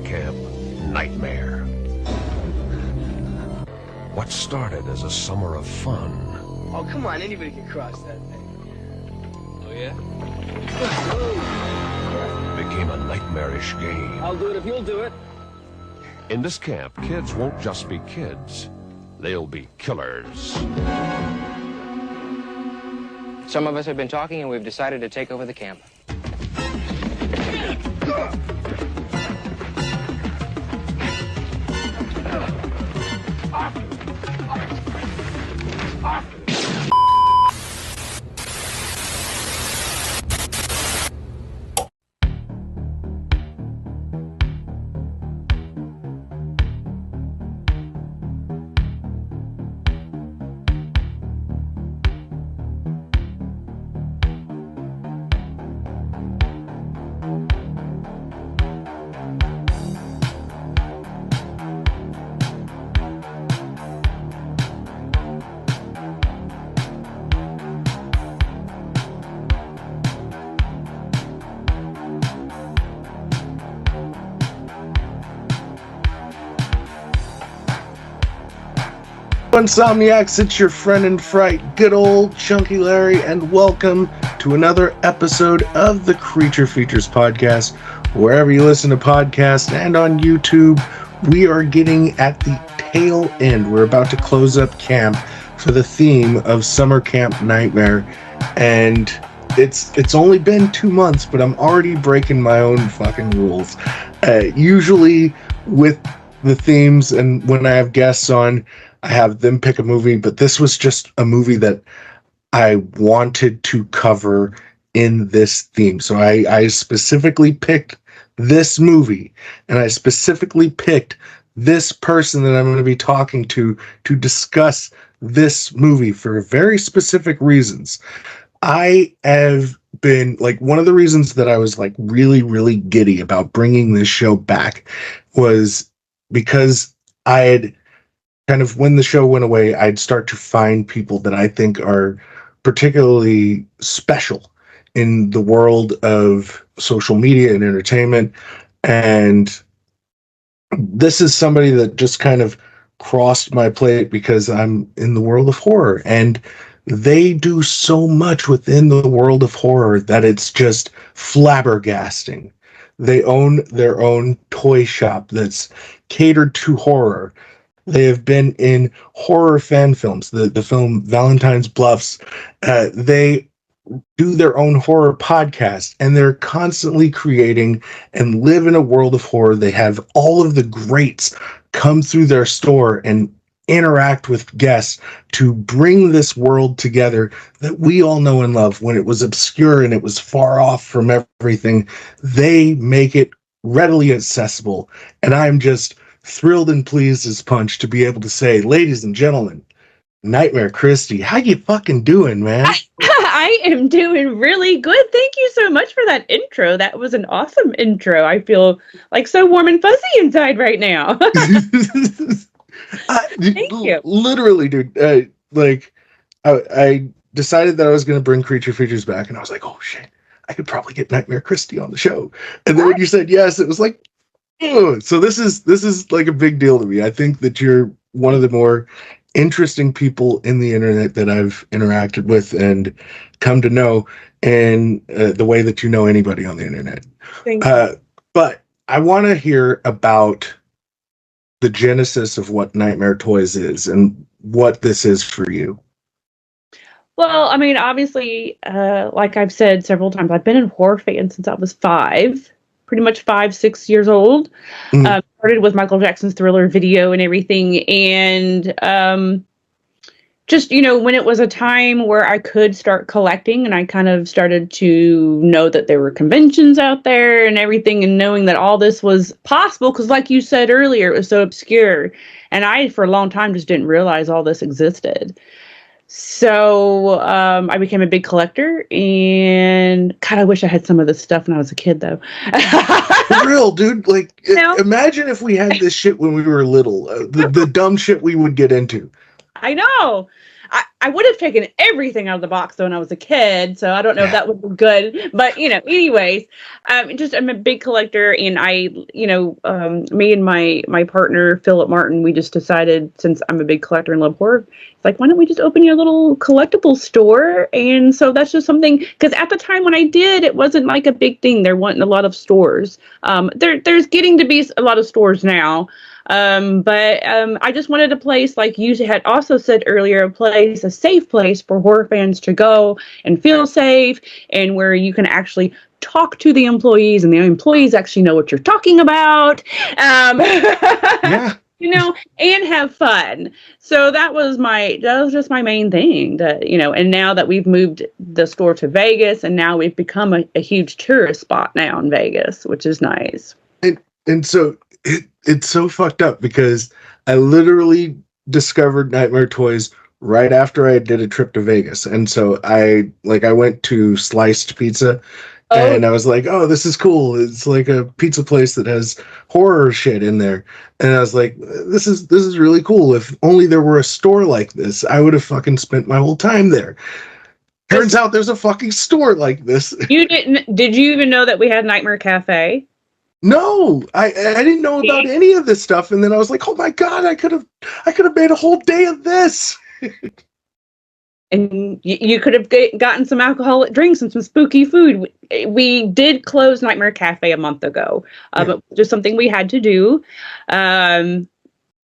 Camp Nightmare. What started as a summer of fun. Oh, come on, anybody can cross that thing. Oh, yeah? Became a nightmarish game. I'll do it if you'll do it. In this camp, kids won't just be kids. They'll be killers. Some of us have been talking and we've decided to take over the camp. Insomniacs, it's your friend in fright, good old Chunky Larry, and welcome to another episode of the Creature Features podcast. Wherever you listen to podcasts and on YouTube, we are getting at the tail end. We're about to close up camp for the theme of Summer Camp Nightmare, and it's only been 2 months, but I'm already breaking my own fucking rules. Usually with the themes and when I have guests on, I have them pick a movie, but this was just a movie that I wanted to cover in this theme. So I specifically picked this movie, and I specifically picked this person that I'm going to be talking to discuss this movie for very specific reasons. I have been, like, one of the reasons that I was, like, really, really giddy about bringing this show back was because I had kind of, when the show went away, I'd start to find people that I think are particularly special in the world of social media and entertainment. And this is somebody that just kind of crossed my plate because I'm in the world of horror. And they do so much within the world of horror that it's just flabbergasting. They own their own toy shop that's catered to horror. They have been in horror fan films, the film Valentine's Bluffs. They do their own horror podcast, and they're constantly creating and live in a world of horror. They have all of the greats come through their store and interact with guests to bring this world together that we all know and love. When it was obscure and it was far off from everything, they make it readily accessible. And I'm just thrilled and pleased as punch to be able to say, ladies and gentlemen, Nightmare Kristy, how you fucking doing, man? I am doing really good. Thank you so much for that intro. That was an awesome intro. I feel like so warm and fuzzy inside right now. Thank you. Literally, dude. I decided that I was going to bring Creature Features back, and I was like, oh shit, I could probably get Nightmare Kristy on the show. And then when you said yes, it was like, oh. So this is like a big deal to me. I think that you're one of the more interesting people in the internet that I've interacted with and come to know, and the way that you know anybody on the internet. Thank you. But I want to hear about the genesis of what Nightmare Toys is and what this is for you. Well, I mean, obviously, like I've said several times, I've been a horror fan since I was 5, pretty much 5, 6 years old. Started with Michael Jackson's Thriller video and everything. And just, you know, when it was a time where I could start collecting, and I kind of started to know that there were conventions out there and everything, and knowing that all this was possible, because like you said earlier, it was so obscure. And I, for a long time, just didn't realize all this existed. So I became a big collector, and God, I wish I had some of this stuff when I was a kid, though. For real, dude. Like, imagine if we had this shit when we were little, the dumb shit we would get into. I know. I would have taken everything out of the box though when I was a kid, so I don't know if that would be good. But anyways, just I'm a big collector, and me and my partner Philip Martin, we just decided, since I'm a big collector and love horror, it's like, why don't we just open your little collectible store? And so that's just something, because at the time when I did, it wasn't like a big thing. There wasn't a lot of stores. There's getting to be a lot of stores now. But I just wanted a place, like you had also said earlier, a safe place for horror fans to go and feel safe, and where you can actually talk to the employees, and the employees actually know what you're talking about. Yeah. And have fun. So that was just my main thing, and now that we've moved the store to Vegas, and now we've become a huge tourist spot now in Vegas, which is nice. And so it's so fucked up, because I literally discovered Nightmare Toys right after I did a trip to Vegas. And so I went to Sliced Pizza, and I was like, oh, this is cool. It's like a pizza place that has horror shit in there. And I was like, this is really cool. If only there were a store like this, I would have fucking spent my whole time there. Turns out there's a fucking store like this. Did you even know that we had Nightmare Cafe? No, I didn't know about any of this stuff, and then I was like, oh my god, I could have made a whole day of this. And you could have gotten some alcoholic drinks and some spooky food. We did close Nightmare Cafe a month ago, but just something we had to do.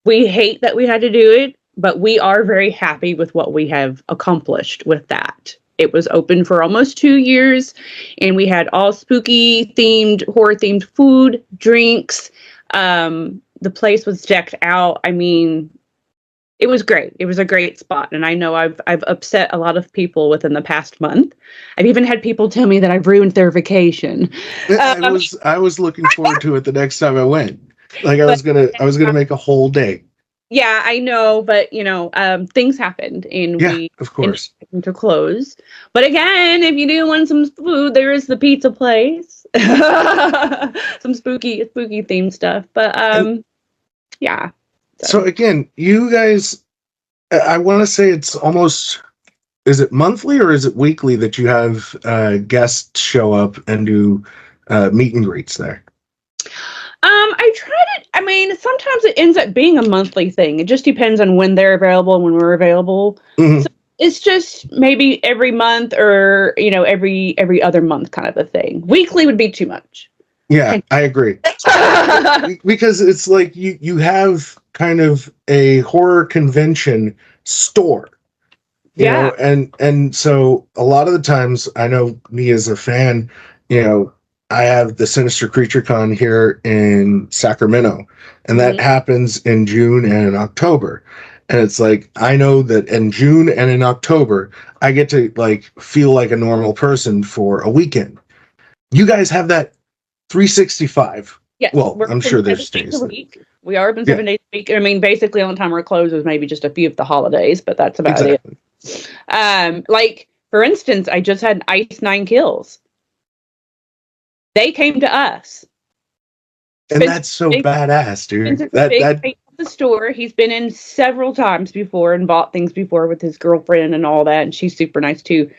We hate that we had to do it, but we are very happy with what we have accomplished with that. It was open for almost 2 years, and we had all spooky themed, horror themed food, drinks. The place was decked out. I mean, it was great. It was a great spot. And I know I've upset a lot of people within the past month. I've even had people tell me that I've ruined their vacation. I was looking forward to it the next time I went. Like I was gonna make a whole day. Yeah, I know, but things happened, and we of course to close. But again, if you do want some food, there is the pizza place, some spooky themed stuff. But yeah. So again, you guys, I want to say it's almost. Is it monthly or is it weekly that you have guests show up and do meet and greets there? I tried it. I mean, sometimes it ends up being a monthly thing. It just depends on when they're available and when we're available. Mm-hmm. So it's just maybe every month, or every other month kind of a thing. Weekly would be too much. Yeah, I agree. Because it's like you have kind of a horror convention store. You know, and so a lot of the times, I know me as a fan, I have the Sinister Creature Con here in Sacramento, and that happens in June and in October. And it's like, I know that in June and in October, I get to feel like a normal person for a weekend. You guys have that 365. Yes, well, I'm sure there's days. We are open 7 days a week. I mean, basically, the only time we're closed is maybe just a few of the holidays, but that's about it. For instance, I just had Ice 9 Kills. They came to us. And that's so badass, dude. That the store. He's been in several times before and bought things before with his girlfriend and all that, and she's super nice too.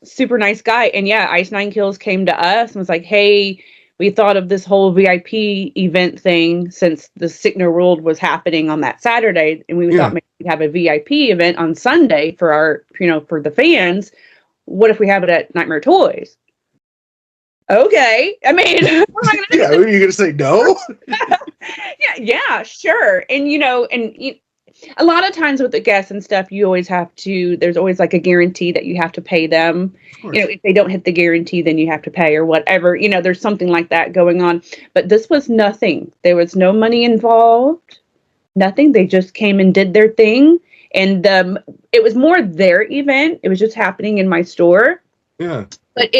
Super nice guy. And yeah, Ice 9 Kills came to us and was like, hey, we thought of this whole VIP event thing since the Sickner World was happening on that Saturday, and we thought maybe we'd have a VIP event on Sunday for our, for the fans. What if we have it at Nightmare Toys? Okay. I mean, what am I gonna do? Are you going to say no? yeah, sure. And, a lot of times with the guests and stuff, you always have to, there's always a guarantee that you have to pay them. If they don't hit the guarantee, then you have to pay or whatever. There's something like that going on. But this was nothing. There was no money involved. Nothing. They just came and did their thing. And it was more their event. It was just happening in my store. Yeah. But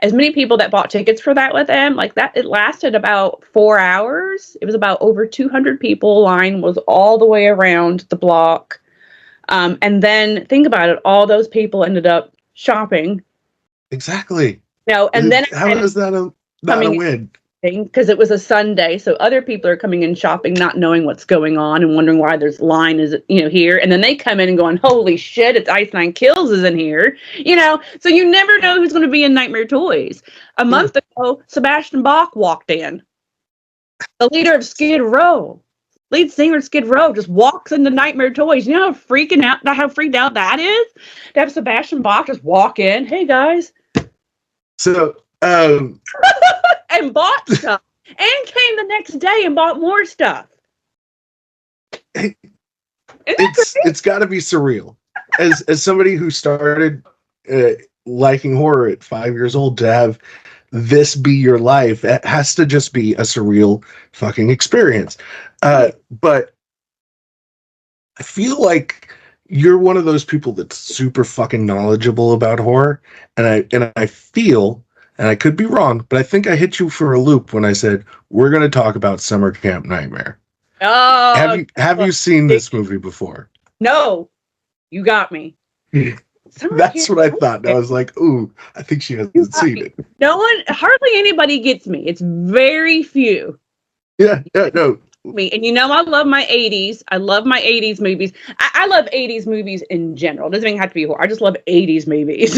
as many people that bought tickets for that with them, it lasted about 4 hours. It was about over 200 people. Line was all the way around the block. And then think about it. All those people ended up shopping. Exactly. And then how is that not a win? because it was a Sunday, so other people are coming in shopping, not knowing what's going on and wondering why there's line is here, and then they come in and going, "Holy shit! It's Ice Nine Kills is in here," So you never know who's going to be in Nightmare Toys. A month ago, Sebastian Bach walked in, the leader of Skid Row. Lead singer of Skid Row just walks into Nightmare Toys. You know how freaked out that is? To have Sebastian Bach just walk in, "Hey guys." So, and bought stuff. And came the next day and bought more stuff. It's got to be surreal. As somebody who started liking horror at 5 years old, to have this be your life, it has to just be a surreal fucking experience. But I feel like you're one of those people that's super fucking knowledgeable about horror, and I feel, and I could be wrong, but I think I hit you for a loop when I said we're going to talk about Summer Camp Nightmare. Oh, have you seen this movie before? No, you got me. That's what I thought. And I was like, ooh, I think she hasn't seen it. No one, hardly anybody gets me. It's very few. Yeah, no. Me. And I love my 80s. I love my 80s movies. I love 80s movies in general. It doesn't even have to be horror. I just love 80s movies.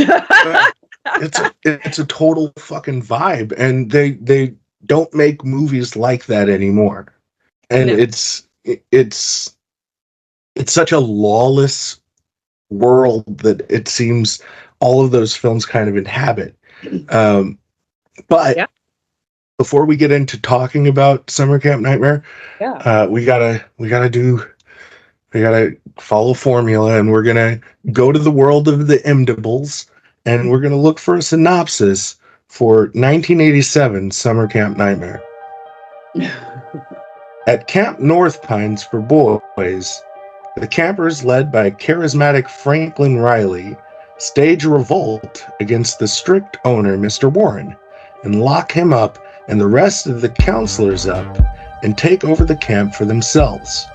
It's a total fucking vibe, and they don't make movies like that anymore. And no. It's such a lawless world that it seems all of those films kind of inhabit. But yeah. Before we get into talking about Summer Camp Nightmare, we gotta follow formula, and we're gonna go to the world of the Imdables, and we're gonna look for a synopsis for 1987 Summer Camp Nightmare. At Camp North Pines for boys, the campers, led by charismatic Franklin Riley, stage a revolt against the strict owner, Mr. Warren, and lock him up and the rest of the counselors up and take over the camp for themselves.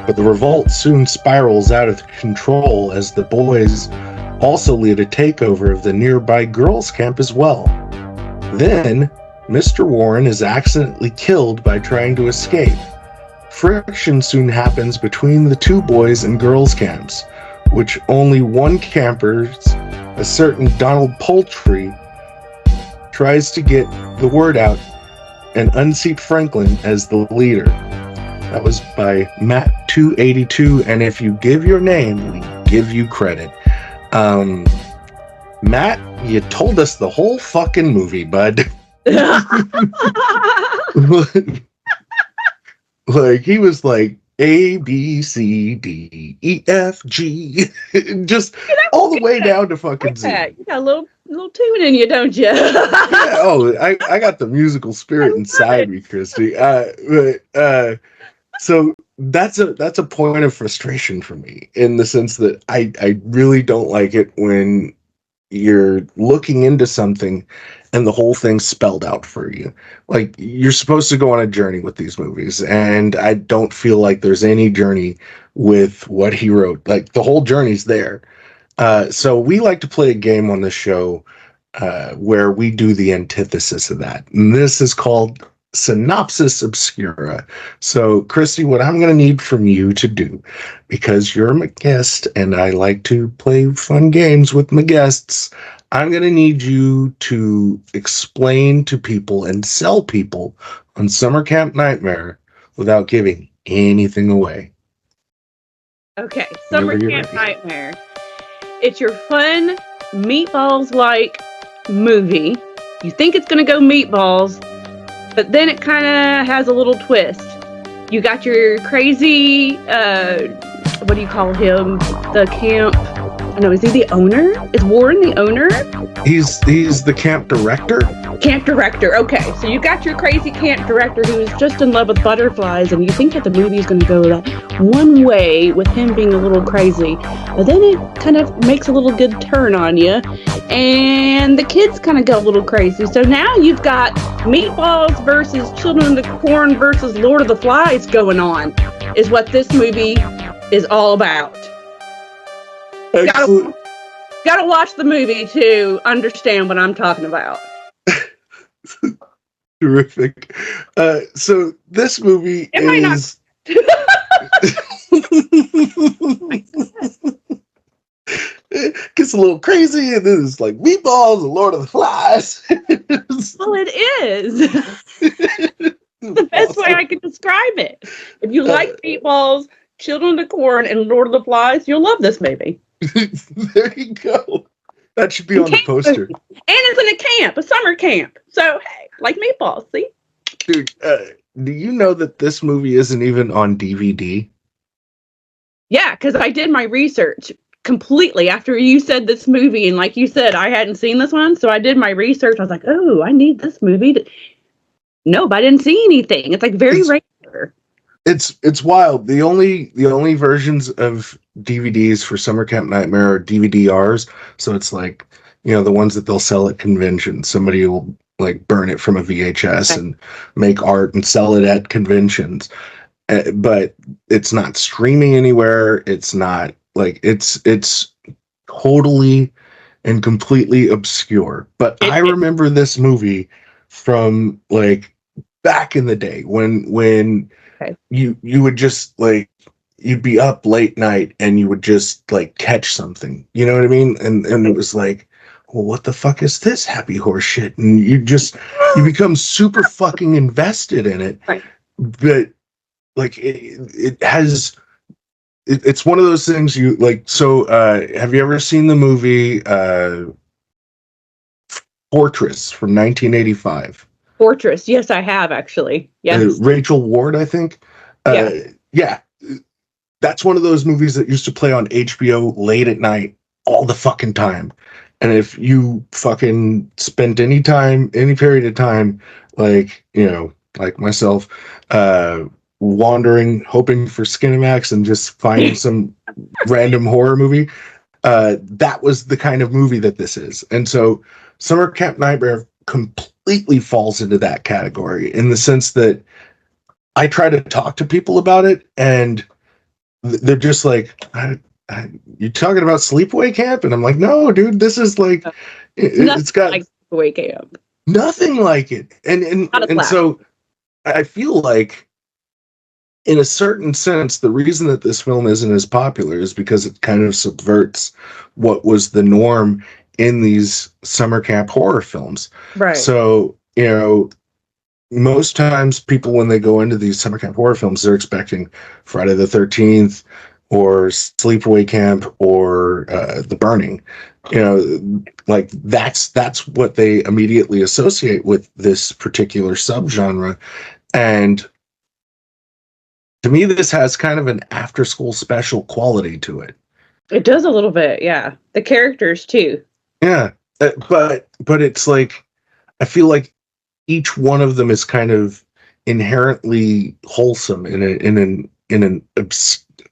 But the revolt soon spirals out of control as the boys also lead a takeover of the nearby girls' camp as well. Then, Mr. Warren is accidentally killed by trying to escape. Friction soon happens between the two boys and girls' camps, which only one camper, a certain Donald Poultry, tries to get the word out and unseat Franklin as the leader. That was by Matt282, and if you give your name, we give you credit. Matt, you told us the whole fucking movie, bud. Like, he was like A, B, C, D, E, F, G, just all the way down to fucking Z. You got a little tune in you, don't you? I got the musical spirit inside me, Kristy. So that's a point of frustration for me, in the sense that I really don't like it when you're looking into something and the whole thing's spelled out for you. Like, you're supposed to go on a journey with these movies, and I don't feel like there's any journey with what he wrote. Like, the whole journey's there. So we like to play a game on the show where we do the antithesis of that. And this is called Synopsis Obscura. So, Kristy, what I'm going to need from you to do, because you're my guest and I like to play fun games with my guests, I'm going to need you to explain to people and sell people on Summer Camp Nightmare without giving anything away. Okay, Summer Camp Nightmare. It's your fun, meatballs-like movie. You think it's going to go meatballs, but then it kind of has a little twist. You got your crazy, what do you call him? The camp. No, is he the owner? Is Warren the owner? He's the camp director. Camp director. Okay, so you got your crazy camp director who's just in love with butterflies, and you think that the movie is going to go that one way with him being a little crazy, but then it kind of makes a little good turn on you, and the kids kind of go a little crazy. So now you've got Meatballs versus Children of the Corn versus Lord of the Flies going on, is what this movie is all about. Gotta watch the movie to understand what I'm talking about. Terrific. So this movie It might not. is. It gets a little crazy, and then it's like Meatballs and Lord of the Flies. Well, it is. The best way I can describe it. If you like Meatballs, Children of the Corn, and Lord of the Flies, you'll love this movie. There you go. That should be on the poster. And it's in a camp, a summer camp. So, hey, like Meatballs, see? Dude, do you know that this movie isn't even on DVD? Yeah, because I did my research completely after you said this movie. And like you said, I hadn't seen this one. So I did my research. I was like, oh, I need this movie. Nope, I didn't see anything. It's like very regular. It's wild. The only versions of DVDs for Summer Camp Nightmare are DVD-Rs. So it's like, the ones that they'll sell at conventions. Somebody will like burn it from a VHS and make art and sell it at conventions. But it's not streaming anywhere. It's not like it's totally and completely obscure. But I remember this movie from like back in the day when you would just like you'd be up late night and you would just like catch something. You know what I mean? And it was like, well, what the fuck is this happy horse shit? And you become super fucking invested in it. Right. But like it's one of those things you like. So have you ever seen the movie Fortress from 1985? Fortress, yes, I have actually. Yes, Rachel Ward, I think. Yeah, that's one of those movies that used to play on HBO late at night all the fucking time. And if you fucking spent any period of time, like like myself, wandering, hoping for Skinemax and just finding some random horror movie, that was the kind of movie that this is. And so Summer Camp Nightmare completely falls into that category in the sense that I try to talk to people about it and they're just like, you talking about sleepaway camp? And I'm like, no, dude, this is like, it's got like sleepaway camp. Nothing like it. And so I feel like in a certain sense, the reason that this film isn't as popular is because it kind of subverts what was the norm in these summer camp horror films. Right. So, most times people, when they go into these summer camp horror films, they're expecting Friday the 13th or Sleepaway Camp or The Burning. Like that's what they immediately associate with this particular subgenre. And to me, this has kind of an after-school special quality to it. It does a little bit, yeah. The characters too. Yeah, but it's like I feel like each one of them is kind of inherently wholesome in an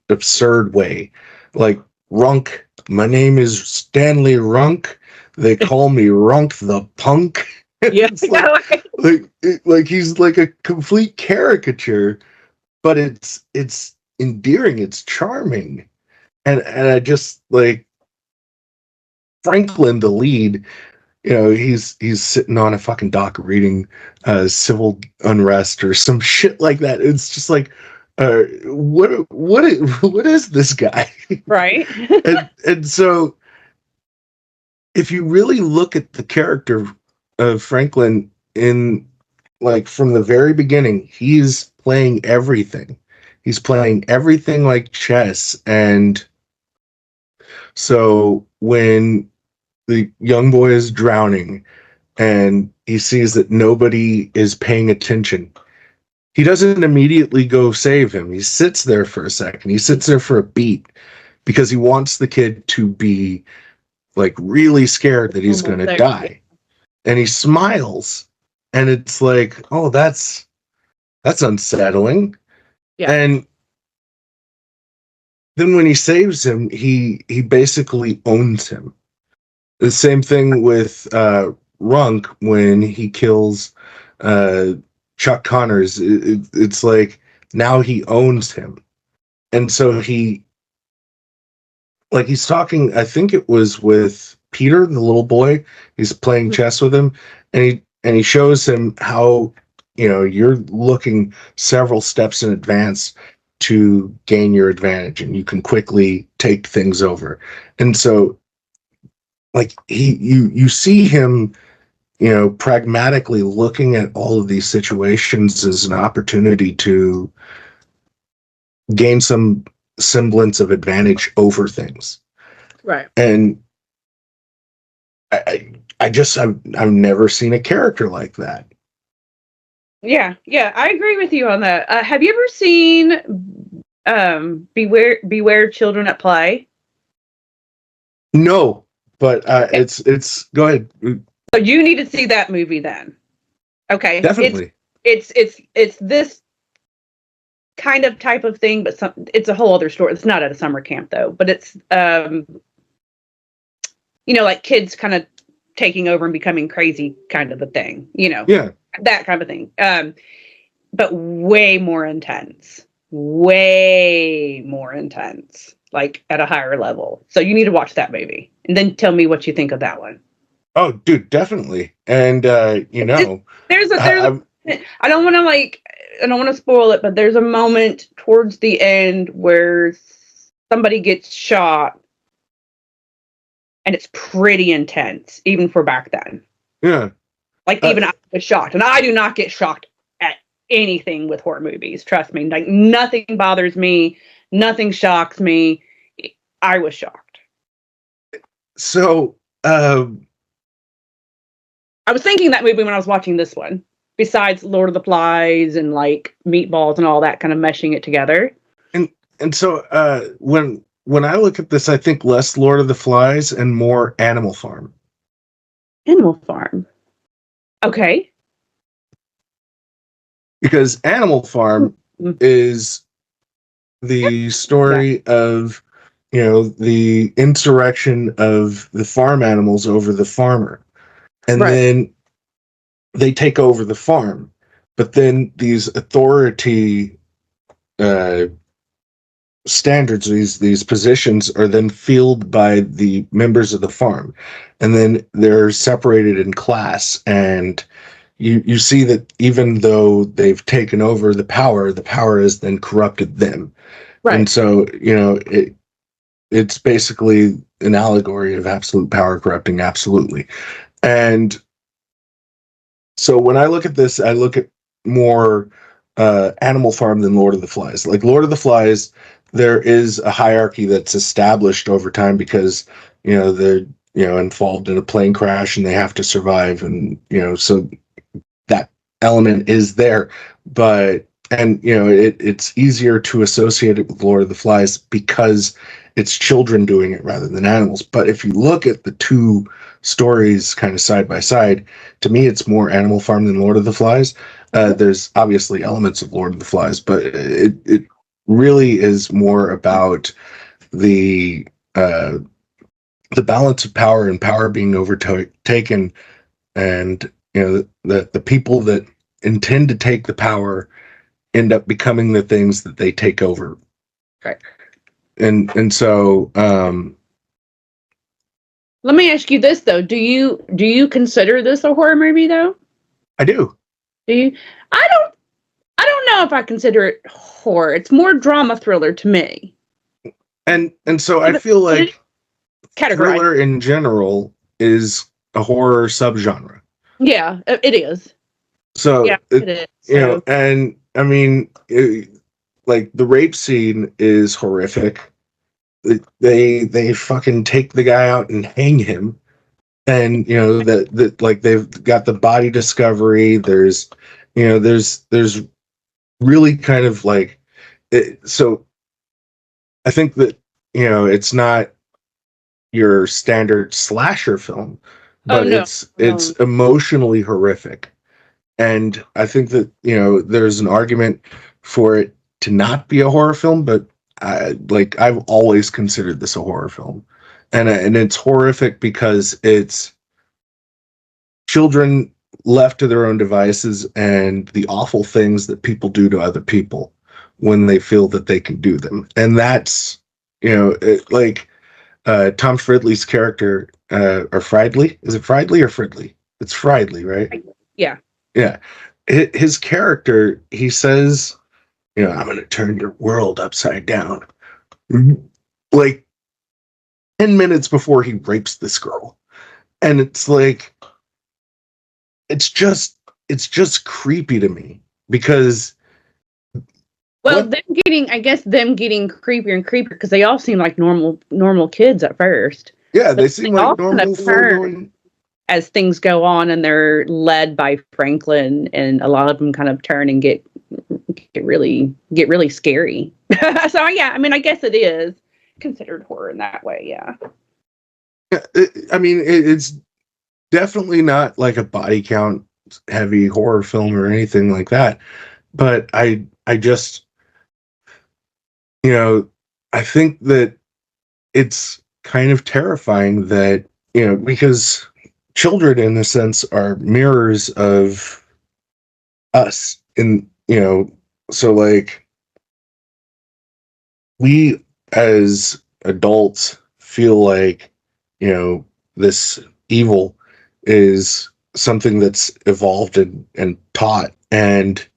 absurd way. Like Runk, my name is Stanley Runk. They call me Runk the Punk. Yeah, like he's like a complete caricature, but it's endearing, it's charming, and I just like Franklin, the lead. He's sitting on a fucking dock reading civil unrest or some shit like that. It's just like, what is this guy? Right. and so if you really look at the character of Franklin in like from the very beginning, he's playing everything. He's playing everything like chess. And so when the young boy is drowning and he sees that nobody is paying attention, he doesn't immediately go save him. He sits there for a second. He sits there for a beat because he wants the kid to be like really scared that he's going to die. And he smiles and it's like, oh, that's unsettling. Yeah. And then when he saves him, he basically owns him. The same thing with Runk when he kills Chuck Connors. It's like now he owns him. And so he's talking, I think it was with Peter, the little boy. He's playing chess with him. And and he shows him how, you're looking several steps in advance to gain your advantage, and you can quickly take things over. And so, like, you see him, pragmatically looking at all of these situations as an opportunity to gain some semblance of advantage over things. Right. And I've never seen a character like that. Yeah, I agree with you on that. Have you ever seen Beware Children at Play? No, but it's go ahead. So you need to see that movie then. Okay. Definitely. It's this kind of type of thing, but it's a whole other story. It's not at a summer camp though, but it's like kids kind of taking over and becoming crazy kind of a thing, Yeah. That kind of thing. But way more intense, like at a higher level. So you need to watch that movie and then tell me what you think of that one. Oh, dude, definitely. And I don't want to spoil it, but there's a moment towards the end where somebody gets shot, and it's pretty intense, even for back then. Yeah. Like, even I was shocked, and I do not get shocked at anything with horror movies. Trust me, like nothing bothers me, nothing shocks me. I was shocked. So, I was thinking that movie when I was watching this one. Besides Lord of the Flies and like Meatballs and all that, kind of meshing it together. And so when I look at this, I think less Lord of the Flies and more Animal Farm. Animal Farm. Okay. Because Animal Farm is the story of, the insurrection of the farm animals over the farmer. And then they take over the farm. But then these authority standards, these positions are then filled by the members of the farm. And then they're separated in class. And you see that even though they've taken over the power has then corrupted them. Right. And so, it's basically an allegory of absolute power corrupting absolutely. And so when I look at this, I look at more Animal Farm than Lord of the Flies. Like Lord of the Flies, there is a hierarchy that's established over time because, they're, involved in a plane crash and they have to survive. And, so that element is there. But, it's easier to associate it with Lord of the Flies because it's children doing it rather than animals. But if you look at the two stories kind of side by side, to me it's more Animal Farm than Lord of the Flies. There's obviously elements of Lord of the Flies, but it really is more about the balance of power and power being overtaken, and the people that intend to take the power end up becoming the things that they take over. Right. And so let me ask you this though. Do you consider this a horror movie though? I do. Do you? I don't know if I consider it horror. It's more drama thriller to me. And so I feel like thriller in general is a horror subgenre. Yeah, it is. So yeah, it is. So. And I mean, like the rape scene is horrific. They fucking take the guy out and hang him, and that like they've got the body discovery. There's really kind of like it, so I think that it's not your standard slasher film, but it's emotionally horrific. And I think that, there's an argument for it to not be a horror film, but I've always considered this a horror film. And it's horrific because it's children left to their own devices and the awful things that people do to other people when they feel that they can do them. And that's, Tom Fridley's character, or Fridley? Is it Fridley or Fridley? It's Fridley, right? Yeah. Yeah. His character, he says, I'm going to turn your world upside down. Like 10 minutes before he rapes this girl. And it's like, it's just creepy to me because. Well, them getting creepier and creepier because they all seem like normal kids at first. Yeah, they seem like normal turn as things go on, and they're led by Franklin, and a lot of them kind of turn and get really scary. So yeah, I mean, I guess it is considered horror in that way. Yeah. It's definitely not like a body count heavy horror film or anything like that, but I just, I think that it's kind of terrifying that, because children in a sense are mirrors of us, and so like we as adults feel like this evil is something that's evolved and taught, and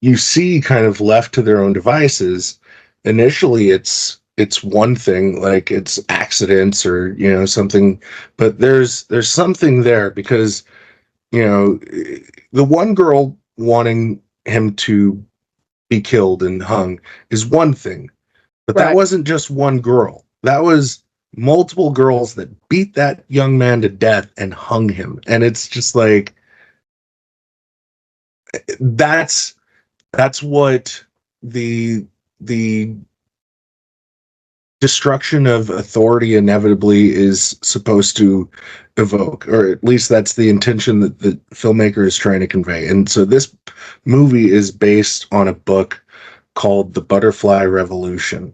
you see kind of left to their own devices. Initially it's one thing, like it's accidents or something, but there's something there because the one girl wanting him to be killed and hung is one thing, but that wasn't just one girl. That was multiple girls that beat that young man to death and hung him. And it's just like, that's what the destruction of authority inevitably is supposed to evoke, or at least that's the intention that the filmmaker is trying to convey. And so this movie is based on a book called The Butterfly Revolution,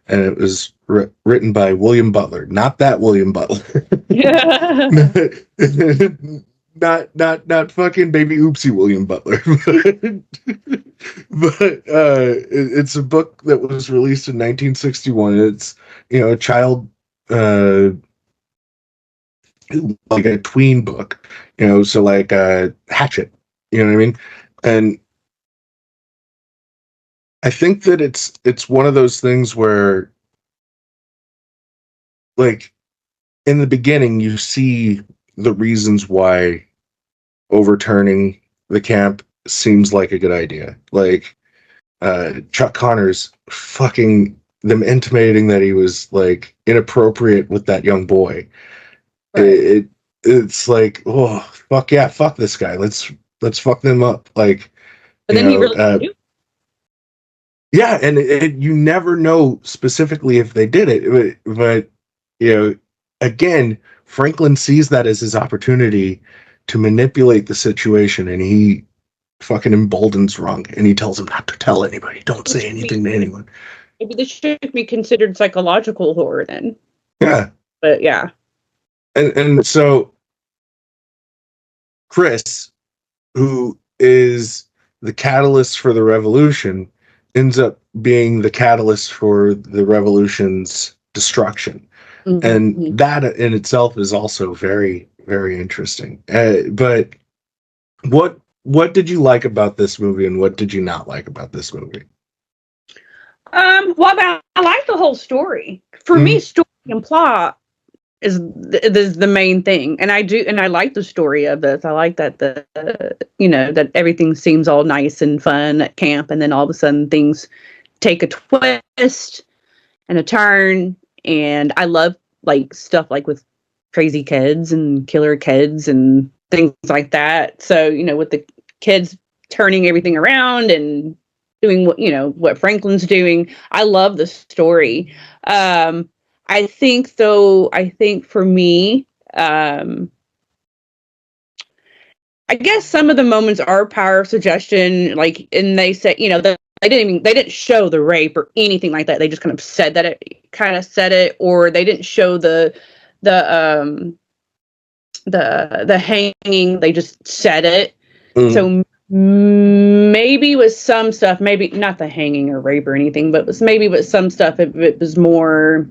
and it was written by William Butler, not that William Butler. not fucking baby oopsie William Butler. But it's a book that was released in 1961. It's a child, like a tween book, so like Hatchet, you know what I mean? And I think that it's one of those things where, like, in the beginning you see the reasons why overturning the camp seems like a good idea. Like Chuck Connors fucking them intimating that he was like inappropriate with that young boy. Right. It's like, oh fuck yeah, fuck this guy. Let's fuck them up. Like, but then he really yeah, and you never know specifically if they did it, but again, Franklin sees that as his opportunity to manipulate the situation, and he fucking emboldens Rung, and he tells him not to tell anybody. Don't say anything to anyone. Maybe this should be considered psychological horror then. Yeah. But yeah. And so Chris, who is the catalyst for the revolution, ends up being the catalyst for the revolution's destruction. Mm-hmm. And that in itself is also very, very interesting. But what did you like about this movie, and what did you not like about this movie? Well, I like the whole story. For me, story and plot is the main thing, and I like the story of this. I like that that everything seems all nice and fun at camp, and then all of a sudden things take a twist and a turn. And I love like stuff like with crazy kids and killer kids and things like that. So with the kids turning everything around and doing what Franklin's doing, I love the story. I think for me, I guess some of the moments are power of suggestion, like, and they said, they didn't show the rape or anything like that. They just kind of said it, or they didn't show the hanging. They just said it. So maybe with some stuff, maybe not the hanging or rape or anything, but maybe with some stuff, it was more,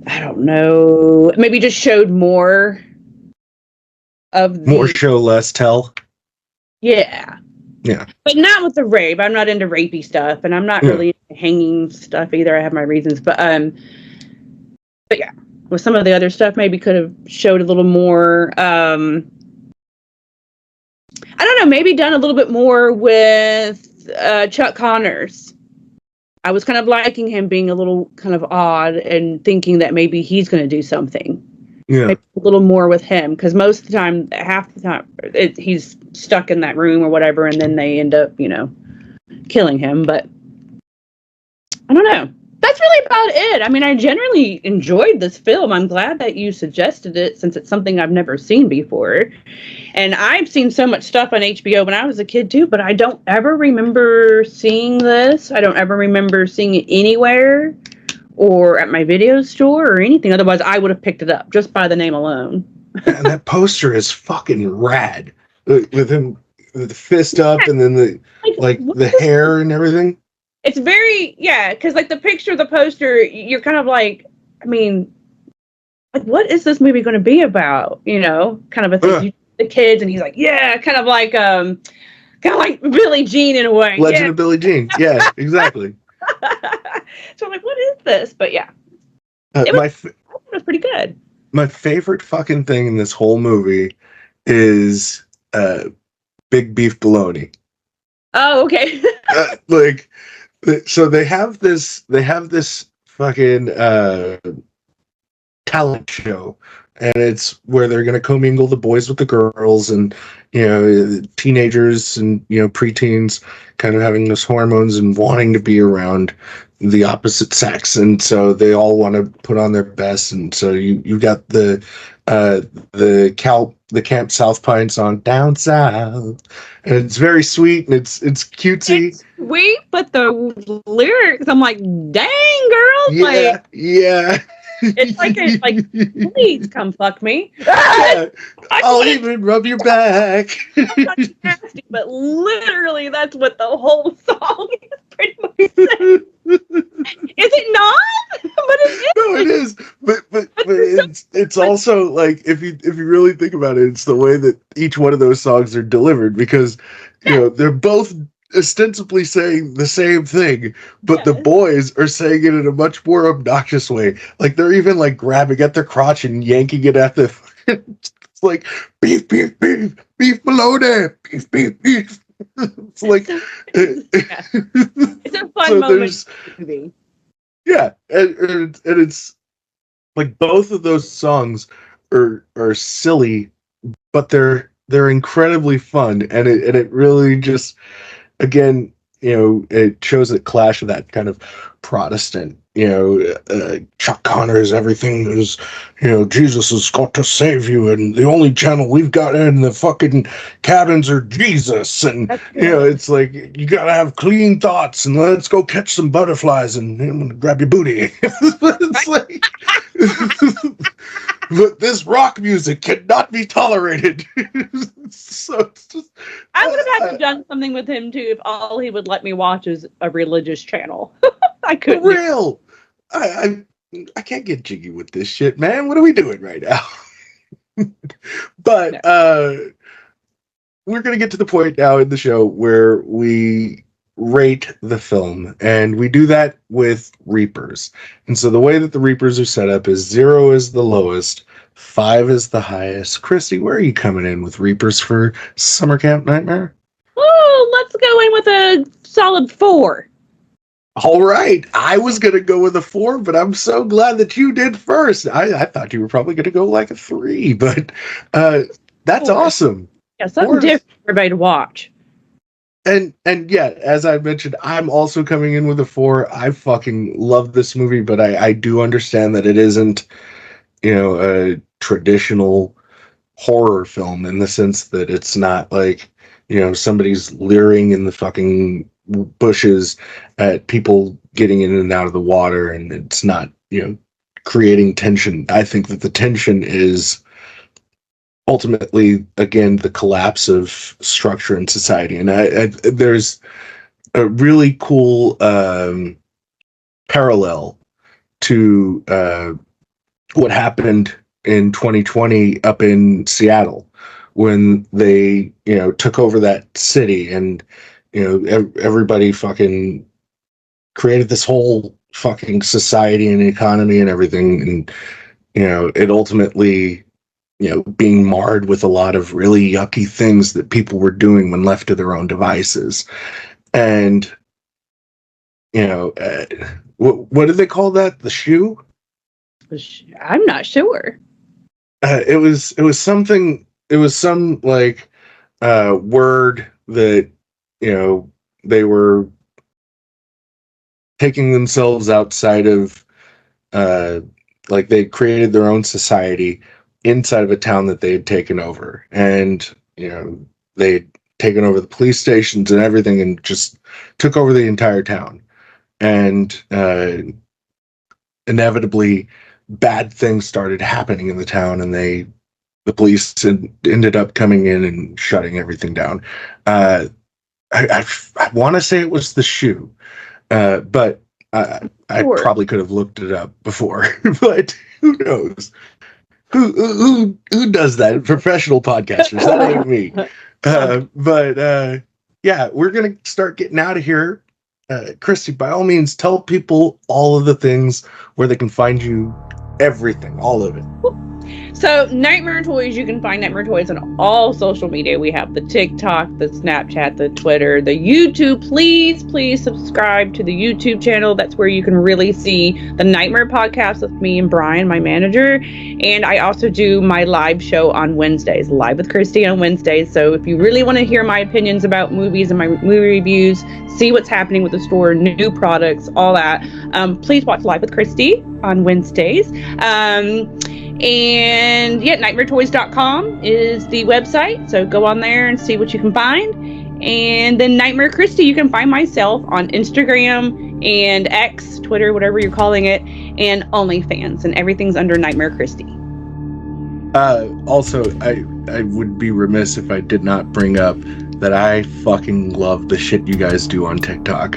I don't know, maybe just showed more of the More show, less tell. Yeah. Yeah. But not with the rape. I'm not into rapey stuff, and I'm not really into hanging stuff either. I have my reasons, but yeah, with some of the other stuff, maybe could have showed a little more. I don't know. Maybe done a little bit more with Chuck Connors. I was kind of liking him being a little kind of odd and thinking that maybe he's going to do something. Yeah. Maybe a little more with him, because most of the time, half the time, he's stuck in that room or whatever, and then they end up, killing him. But I don't know. That's really about it. I mean, I generally enjoyed this film. I'm glad that you suggested it, since it's something I've never seen before. And I've seen so much stuff on HBO when I was a kid too, but I don't ever remember seeing this. I don't ever remember seeing it anywhere or at my video store or anything. Otherwise, I would have picked it up just by the name alone. And that poster is fucking rad. With him with the fist up and then the hair and everything. It's very, because like the picture of the poster, you're kind of like, I mean, like, what is this movie going to be about? Kind of a thing. The kids, and he's like, kind of like Billie Jean in a way. Legend of Billie Jean. Yeah, exactly. So I'm like, what is this? But yeah, it was pretty good. My favorite fucking thing in this whole movie is big beef bologna. Oh, okay. So they have this fucking talent show, and it's where they're going to commingle the boys with the girls, and teenagers and preteens kind of having those hormones and wanting to be around the opposite sex, and so they all want to put on their best. And so you got the Camp South Pine song "Down South," and it's very sweet and it's cutesy. It's sweet, but the lyrics, I'm like, dang, girl, yeah. It's like please come fuck me. Yeah. I'll even rub your back. Nasty, but literally, that's what the whole song is pretty much saying. Is it not? But it is. No, it is. But it's also like, if you really think about it, it's the way that each one of those songs are delivered, because they're both ostensibly saying the same thing, but the boys are saying it in a much more obnoxious way. Like, they're even like grabbing at their crotch and yanking it at the it's like beef bologna, beef. It's like it's a fun moment. Yeah, and it's like both of those songs are silly, but they're incredibly fun, and it really just, again, it shows a clash of that kind of Protestant, Chuck Connors, everything is, Jesus has got to save you, and the only channel we've got in the fucking cabins are Jesus, and it's like, you gotta have clean thoughts, and let's go catch some butterflies, and I'm gonna grab your booty. It's like, but this rock music cannot be tolerated. So it's just, I would have had to have done something with him too if all he would let me watch is a religious channel. I couldn't. For real. I can't get jiggy with this shit, man. What are we doing right now? But we're gonna get to the point now in the show where we rate the film, and we do that with Reapers. And so the way that the Reapers are set up is 0 is the lowest, 5 is the highest. Kristy, where are you coming in with Reapers for Summer Camp Nightmare? Oh, let's go in with a solid 4. All right. I was going to go with a 4, but I'm so glad that you did first. I thought you were probably going to go like a 3, but that's 4. Awesome. Yeah, something different for everybody to watch. And yeah, as I mentioned, I'm also coming in with a 4. I fucking love this movie, but I do understand that it isn't, a traditional horror film, in the sense that it's not like, somebody's leering in the fucking bushes at people getting in and out of the water, and it's not, creating tension. I think that the tension is ultimately, again, the collapse of structure in society. And there's a really cool parallel to what happened in 2020 up in Seattle, when they, took over that city, and, everybody fucking created this whole fucking society and economy and everything. And, it ultimately, being marred with a lot of really yucky things that people were doing when left to their own devices. And, what did they call that? The shoe? I'm not sure. It was something. It was some like word that they were taking themselves outside of like they created their own society inside of a town that they had taken over, and they'd taken over the police stations and everything, and just took over the entire town. And inevitably, bad things started happening in the town, and the police ended up coming in and shutting everything down. I want to say it was the shoe, but I probably could have looked it up before. But who knows? Who does that? Professional podcasters. That ain't me. But yeah, we're gonna start getting out of here. Kristy, by all means, tell people all of the things where they can find you. Everything, all of it. So, Nightmare Toys, you can find Nightmare Toys on all social media. We have the TikTok, the Snapchat, the Twitter, the YouTube. Please subscribe to the YouTube channel. That's where you can really see the Nightmare podcast with me and Brian, my manager. And I also do my live show on Wednesdays, Live with Kristy on Wednesdays. So if you really want to hear my opinions about movies and my movie reviews, see what's happening with the store, new products, all that, please watch Live with Kristy on Wednesdays. And yeah, nightmaretoys.com is the website. So go on there and see what you can find. And then Nightmare Kristy, you can find myself on Instagram and X, Twitter, whatever you're calling it, and OnlyFans. And everything's under Nightmare Kristy. Also, I would be remiss if I did not bring up that I fucking love the shit you guys do on TikTok.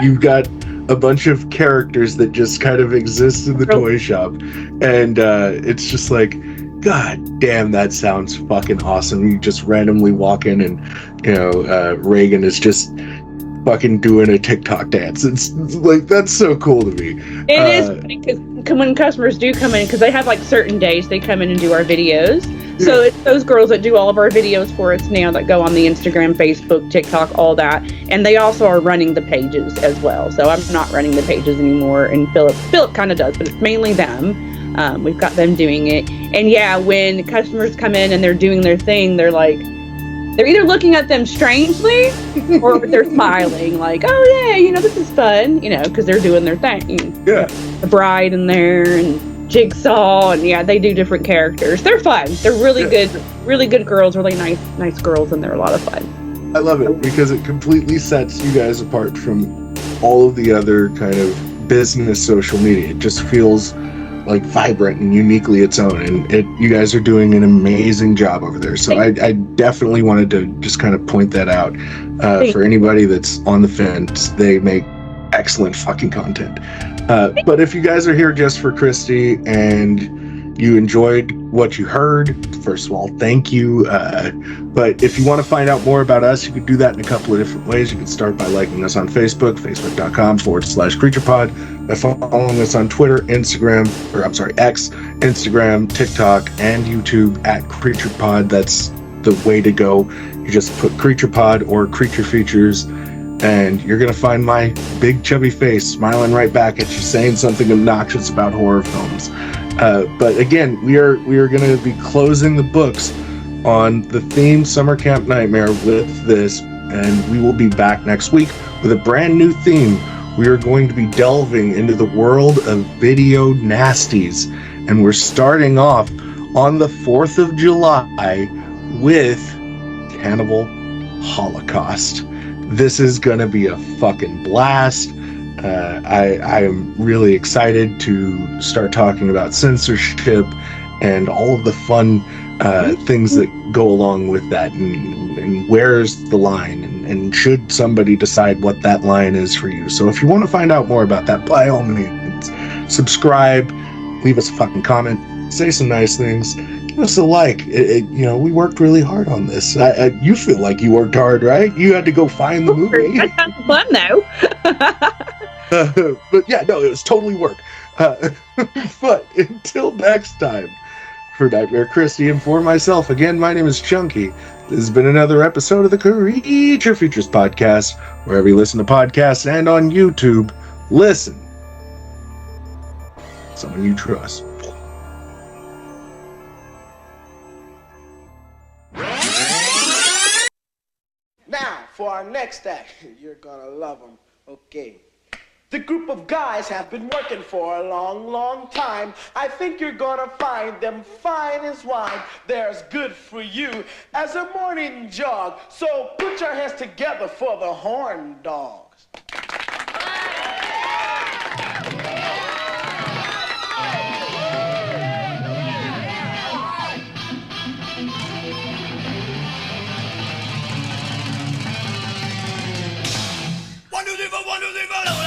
You've got a bunch of characters that just kind of exist in the toy shop, and it's just like, god damn, that sounds fucking awesome. You just randomly walk in, and Reagan is just fucking doing a TikTok dance. It's like, that's so cool to me. It is funny because when customers do come in, because they have like certain days they come in and do our videos. So it's those girls that do all of our videos for us now that go on the Instagram, Facebook, TikTok, all that. And they also are running the pages as well. So I'm not running the pages anymore. And Philip kind of does, but it's mainly them. We've got them doing it. And yeah, when customers come in and they're doing their thing, they're either looking at them strangely or they're smiling like, oh yeah, this is fun, because they're doing their thing. Yeah. The bride in there and Jigsaw, and yeah, they do different characters. They're fun. They're really good girls, really nice girls, and they're a lot of fun. I love it because it completely sets you guys apart from all of the other kind of business social media. It just feels like vibrant and uniquely its own, and you guys are doing an amazing job over there. So I definitely wanted to just kind of point that out for anybody that's on the fence. They make excellent fucking content. But if you guys are here just for Kristy and you enjoyed what you heard, first of all, thank you. But if you want to find out more about us, you can do that in a couple of different ways. You can start by liking us on Facebook, facebook.com/CreaturePod, by following us on Twitter, X, Instagram, TikTok, and YouTube @CreaturePod. That's the way to go. You just put CreaturePod or Creature Features, and you're going to find my big chubby face smiling right back at you, saying something obnoxious about horror films. But again, we are going to be closing the books on the theme Summer Camp Nightmare with this, and we will be back next week with a brand new theme. We are going to be delving into the world of video nasties, and we're starting off on the 4th of July with Cannibal Holocaust. This is going to be a fucking blast. I am really excited to start talking about censorship and all of the fun things that go along with that, and where's the line, and should somebody decide what that line is for you. So if you want to find out more about that, by all means, subscribe, leave us a fucking comment, say some nice things, keep us alike. We worked really hard on this. You feel like you worked hard, right? You had to go find the movie. That sounds fun, though. But yeah, no, it was totally work. But until next time, for Nightmare Kristy and for myself, again, my name is Chunky. This has been another episode of the Creature Features Podcast. Wherever you listen to podcasts and on YouTube, listen. Someone you trust. Now, for our next act, you're gonna love them. Okay. The group of guys have been working for a long, long time. I think you're gonna find them fine as wine. They're as good for you as a morning jog. So put your hands together for the horn dogs. One, two, three, four, 1, 2, 3, 4.